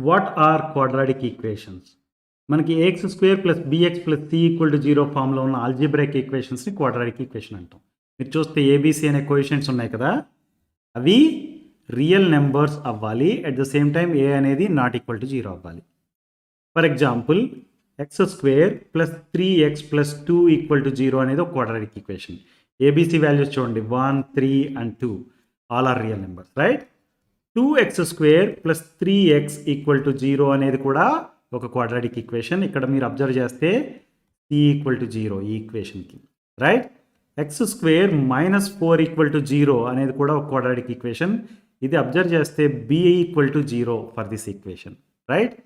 What are quadratic equations? మనకి a x square plus b x plus c equal to 0 ఫామ్లో ఉన్న algebraic ఈక్వేషన్స్ని quadratic equation అంటాం. మీరు చూస్తే ఏబీసీ అనే కోఎఫిషియెంట్స్ ఉన్నాయి కదా, అవి రియల్ నెంబర్స్ అవ్వాలి. అట్ ద సేమ్ టైం ఏ అనేది నాట్ ఈక్వల్ టు 0 అవ్వాలి. For example X square plus 3x plus 2 equal to 0 అనేది ఒక క్వాడ్రాటిక్ ఈక్వేషన్. ఏబీసీ వాల్యూస్ చూడండి, 1, 3 and 2 all are real numbers, right? 2x square plus 3x equal to 0 అనేది కూడా ఒక quadratic equation. ఇక్కడ మీరు అబ్జర్వ్ చేస్తే c ఈక్వల్ టు 0 ఈ ఈక్వేషన్కి, right? X square minus 4 equal to 0 అనేది కూడా ఒక క్వాడ్రాటిక్ ఈక్వేషన్. ఇది అబ్జర్వ్ చేస్తే b equal to 0 for this equation, right?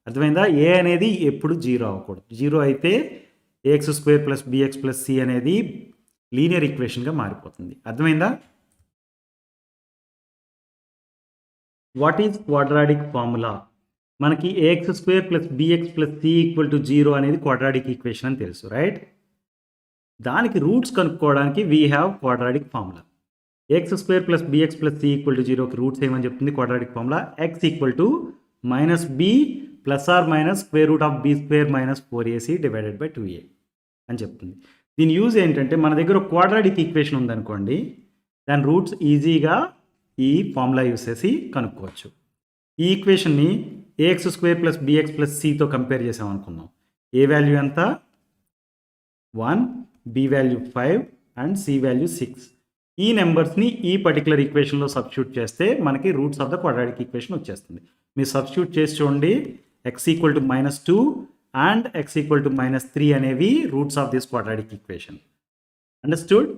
అర్థమైందా? ఏ అనేది ఎప్పుడు 0 అవ్వకూడదు. 0 అయితే a x square plus b x plus c అనేది లీనియర్ ఈక్వేషన్గా మారిపోతుంది. అర్థమైందా? What is quadratic formula? మనకి a x square plus b x plus c equal to 0 అనేది క్వాడ్రాటిక్ ఈక్వేషన్ అని తెలుసు, రైట్? దానికి రూట్స్ కనుక్కోవడానికి we have quadratic formula. A x square plus b x plus c equal to 0కి రూట్స్ ఏమని చెప్తుంది quadratic formula? X equal to minus b plus or minus square root of b square minus 4ac divided by 2a అని చెప్తుంది. దీని use ఏంటంటే మన దగ్గర quadratic equation ఉందనుకోండి, దాని రూట్స్ ఈజీగా ఈ ఫార్ములా యూజ్ చేసి కనుక్కోవచ్చు. ఈ ఈక్వేషన్ని a x square plus b x plus సితో కంపేర్ చేసామనుకుందాం. ఏ వాల్యూ ఎంత? 1, b value 5 and c value 6. ఈ నెంబర్స్ని ఈ పర్టికులర్ ఈక్వేషన్లో సబ్స్టిట్యూట్ చేస్తే మనకి roots of the quadratic equation వచ్చేస్తుంది. మీరు సబ్స్టిట్యూట్ చేసి చూడండి, x equal to -2 and x equal to -3 అనేవి roots of this quadratic equation. Understood?